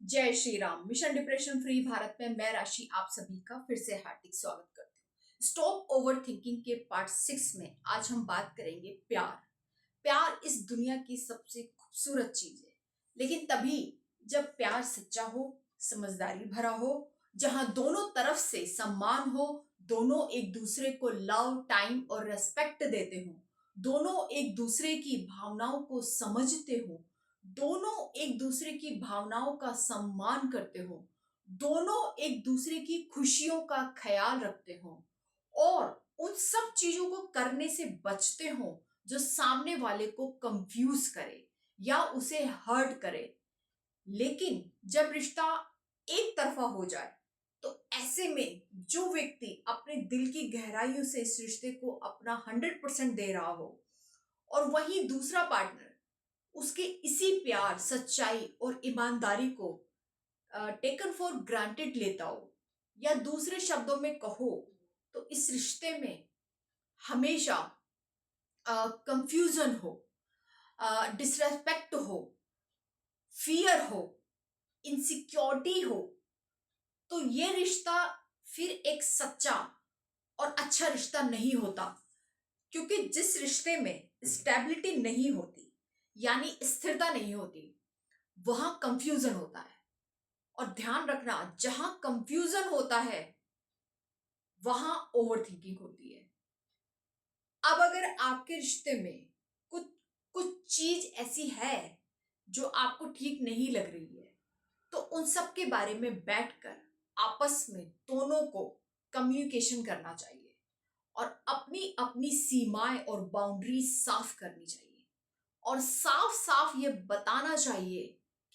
जय Shri Ram. Mission depression free Bharat में मैं राशि आप सभी का फिर से हार्दिक स्वागत करती हूँ। स्टॉप ओवर थिंकिंग के पार्ट 6 में आज हम बात करेंगे प्यार। प्यार इस दुनिया की सबसे खूबसूरत चीज है, लेकिन तभी जब प्यार सच्चा हो, समझदारी भरा हो, जहां दोनों तरफ से सम्मान हो, दोनों एक दूसरे को लव, टाइम और रेस्पेक्ट देते हो, दोनों एक दूसरे की भावनाओं को समझते हो, दोनों एक दूसरे की भावनाओं का सम्मान करते हो, दोनों एक दूसरे की खुशियों का ख्याल रखते हो और उन सब चीजों को करने से बचते हो जो सामने वाले को कंफ्यूज करे या उसे हर्ट करे। लेकिन जब रिश्ता एक तरफा हो जाए तो ऐसे में जो व्यक्ति अपने दिल की गहराइयों से इस रिश्ते को अपना 100% दे रहा हो और वहीं दूसरा पार्टनर उसके इसी प्यार, सच्चाई और ईमानदारी को टेकन फॉर ग्रांटेड लेता हो, या दूसरे शब्दों में कहो तो इस रिश्ते में हमेशा कंफ्यूजन हो, डिसरेस्पेक्ट हो, फियर हो, इनसिक्योरिटी हो, तो ये रिश्ता फिर एक सच्चा और अच्छा रिश्ता नहीं होता। क्योंकि जिस रिश्ते में स्टेबिलिटी नहीं होती, यानी स्थिरता नहीं होती, वहां कंफ्यूजन होता है। और ध्यान रखना, जहां कंफ्यूजन होता है वहां ओवर थिंकिंग होती है। अब अगर आपके रिश्ते में कुछ कुछ चीज ऐसी है जो आपको ठीक नहीं लग रही है, तो उन सब के बारे में बैठकर आपस में दोनों को कम्युनिकेशन करना चाहिए और अपनी अपनी सीमाएं और बाउंड्री साफ करनी चाहिए और साफ साफ ये बताना चाहिए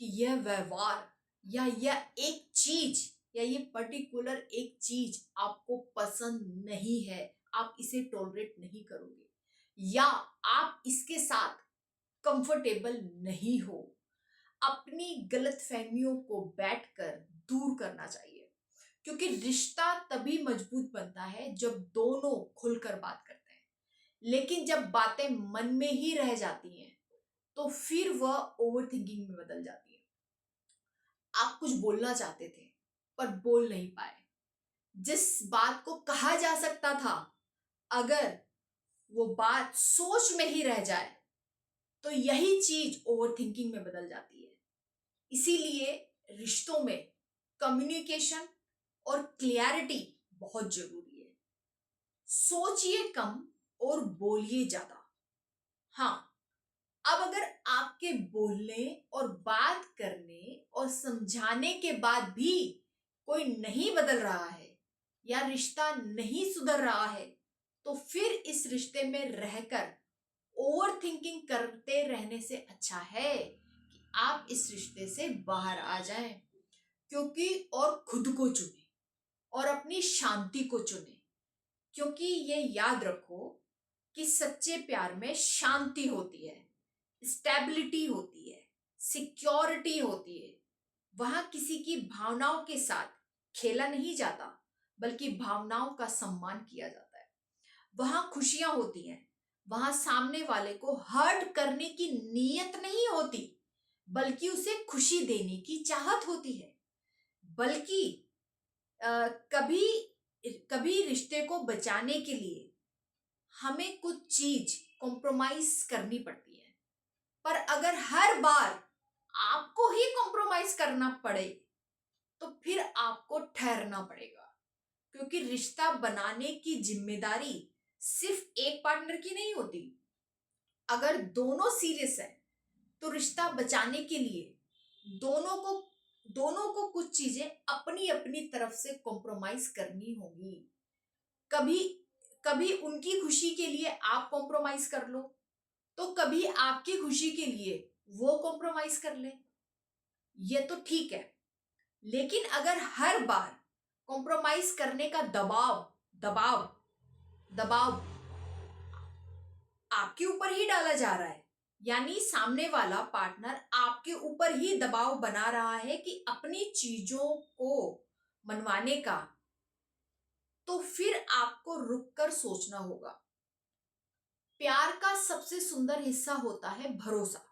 कि यह व्यवहार या यह एक चीज या ये पर्टिकुलर एक चीज आपको पसंद नहीं है, आप इसे टॉलरेट नहीं करोगे या आप इसके साथ कंफर्टेबल नहीं हो। अपनी गलत फहमियों को बैठकर दूर करना चाहिए, क्योंकि रिश्ता तभी मजबूत बनता है जब दोनों खुलकर बात करते हैं। लेकिन जब बातें मन में ही रह जाती हैं तो फिर वह ओवर थिंकिंग में बदल जाती है। आप कुछ बोलना चाहते थे पर बोल नहीं पाए। जिस बात को कहा जा सकता था, अगर वो बात सोच में ही रह जाए तो यही चीज ओवर थिंकिंग में बदल जाती है। इसीलिए रिश्तों में कम्युनिकेशन और क्लियरिटी बहुत जरूरी है। सोचिए कम और बोलिए ज्यादा। हाँ, अब अगर आपके बोलने और बात करने और समझाने के बाद भी कोई नहीं बदल रहा है या रिश्ता नहीं सुधर रहा है, तो फिर इस रिश्ते में रहकर ओवर थिंकिंग करते रहने से अच्छा है कि आप इस रिश्ते से बाहर आ जाएं। क्योंकि और खुद को चुने और अपनी शांति को चुने। क्योंकि ये याद रखो कि सच्चे प्यार में शांति होती है, स्टेबिलिटी होती है, सिक्योरिटी होती है। वहां किसी की भावनाओं के साथ खेला नहीं जाता, बल्कि भावनाओं का सम्मान किया जाता है। वहां खुशियां होती हैं, वहां सामने वाले को हर्ट करने की नीयत नहीं होती, बल्कि उसे खुशी देने की चाहत होती है। बल्कि कभी कभी रिश्ते को बचाने के लिए हमें कुछ चीज कॉम्प्रोमाइज करनी पड़ती है। पर अगर हर बार आपको ही कॉम्प्रोमाइज करना पड़े तो फिर आपको ठहरना पड़ेगा। क्योंकि रिश्ता बनाने की जिम्मेदारी सिर्फ एक पार्टनर की नहीं होती। अगर दोनों सीरियस है तो रिश्ता बचाने के लिए दोनों को कुछ चीजें अपनी अपनी तरफ से कॉम्प्रोमाइज करनी होगी। कभी कभी उनकी खुशी के लिए आप कॉम्प्रोमाइज कर लो, तो कभी आपकी खुशी के लिए वो कॉम्प्रोमाइज कर ले। ये तो ठीक है। लेकिन अगर हर बार कॉम्प्रोमाइज करने का दबाव दबाव दबाव आपके ऊपर ही डाला जा रहा है, यानी सामने वाला पार्टनर आपके ऊपर ही दबाव बना रहा है कि अपनी चीजों को मनवाने का, तो फिर आपको रुककर सोचना होगा। प्यार का सबसे सुंदर हिस्सा होता है भरोसा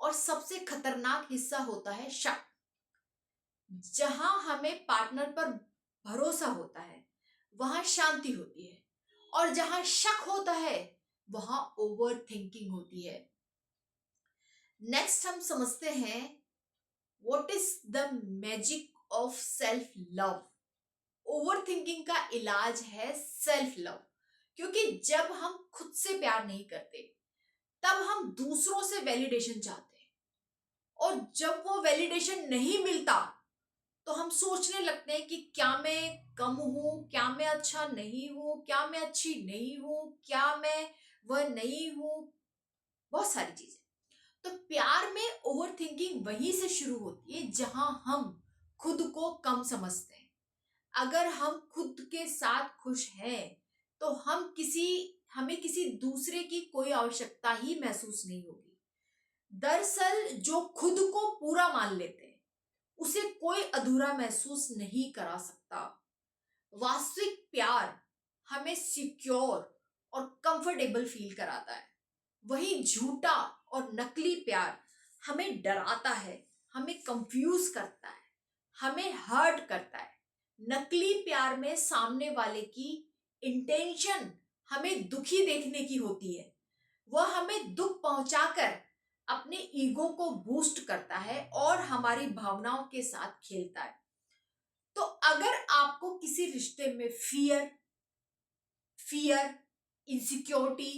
और सबसे खतरनाक हिस्सा होता है शक। जहां हमें पार्टनर पर भरोसा होता है वहां शांति होती है, और जहां शक होता है वहां ओवर थिंकिंग होती है। नेक्स्ट हम समझते हैं what is the magic of self love. Over thinking का इलाज है सेल्फ लव, क्योंकि जब हम खुद से प्यार नहीं करते तब हम दूसरों से वैलिडेशन चाहते हैं, और जब वो वैलिडेशन नहीं मिलता तो हम सोचने लगते हैं कि क्या मैं कम हूं, क्या मैं अच्छा नहीं हूं, क्या मैं अच्छी नहीं हूं, क्या मैं वह नहीं हूं, बहुत सारी चीजें। तो प्यार में ओवर थिंकिंग वहीं से शुरू होती है जहां हम खुद को कम समझते हैं। अगर हम खुद के साथ खुश हैं तो हमें किसी दूसरे की कोई आवश्यकता ही महसूस नहीं होगी। दरअसल जो खुद को पूरा मान लेते हैं उसे कोई अधूरा महसूस नहीं करा सकता। वास्तविक प्यार हमें सिक्योर और कंफर्टेबल फील कराता है। वही झूठा और नकली प्यार हमें डराता है, हमें कंफ्यूज करता है, हमें हर्ट करता है। नकली प्यार में सामने वाले की इंटेंशन हमें दुखी देखने की होती है। वह हमें दुख पहुंचाकर अपने ईगो को बूस्ट करता है और हमारी भावनाओं के साथ खेलता है। तो अगर आपको किसी रिश्ते में फियर, इनसिक्योरिटी,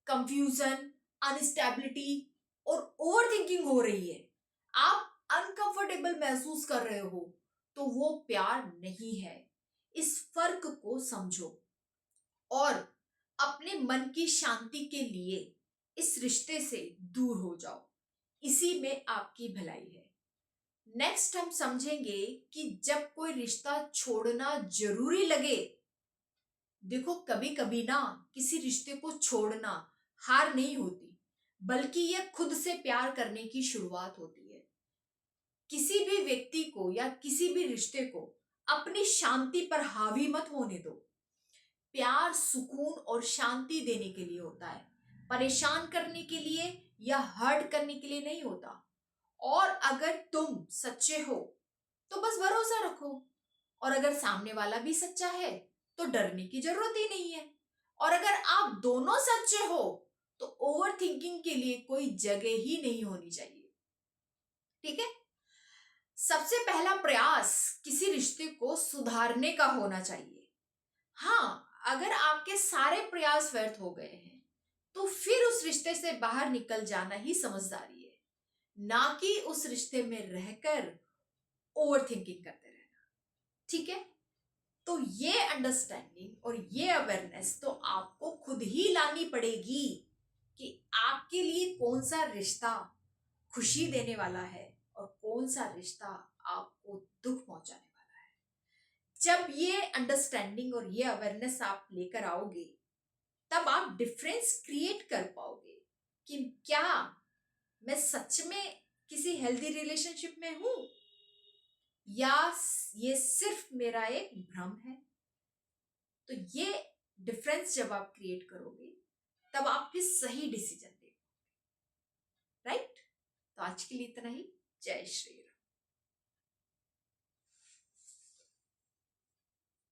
कंफ्यूजन, अनस्टेबिलिटी और ओवर थिंकिंग हो रही है, आप अनकंफर्टेबल महसूस कर रहे हो, तो वो प्यार नहीं है। इस फर्क को समझो और अपने मन की शांति के लिए इस रिश्ते से दूर हो जाओ। इसी में आपकी भलाई है। नेक्स्ट हम समझेंगे कि जब कोई रिश्ता छोड़ना जरूरी लगे। देखो, कभी कभी ना किसी रिश्ते को छोड़ना हार नहीं होती, बल्कि यह खुद से प्यार करने की शुरुआत होती है। किसी भी व्यक्ति को या किसी भी रिश्ते को अपनी शांति पर हावी मत होने दो। प्यार सुकून और शांति देने के लिए होता है, परेशान करने के लिए या हर्ट करने के लिए नहीं होता। और अगर तुम सच्चे हो तो बस भरोसा रखो, और अगर सामने वाला भी सच्चा है तो डरने की जरूरत ही नहीं है। और अगर आप दोनों सच्चे हो तो ओवर थिंकिंग के लिए कोई जगह ही नहीं होनी चाहिए। ठीक है। सबसे पहला प्रयास किसी रिश्ते को सुधारने का होना चाहिए। हाँ, अगर आपके सारे प्रयास व्यर्थ हो गए हैं तो फिर उस रिश्ते से बाहर निकल जाना ही समझदारी है, ना कि उस रिश्ते में रहकर ओवर थिंकिंग करते रहना। ठीक है। तो ये अंडरस्टैंडिंग और ये अवेयरनेस तो आपको खुद ही लानी पड़ेगी कि आपके लिए कौन सा रिश्ता खुशी देने वाला है और कौन सा रिश्ता आपको दुख पहुंचाने वाला है। जब ये अंडरस्टैंडिंग और ये अवेयरनेस आप लेकर आओगे तब आप डिफरेंस क्रिएट कर पाओगे कि क्या मैं सच में किसी हेल्दी रिलेशनशिप में हूं या ये सिर्फ मेरा एक भ्रम है। तो ये डिफरेंस जब आप क्रिएट करोगे तब आप फिर सही डिसीजन ले। राइट। तो आज के लिए इतना ही। जय श्री राम।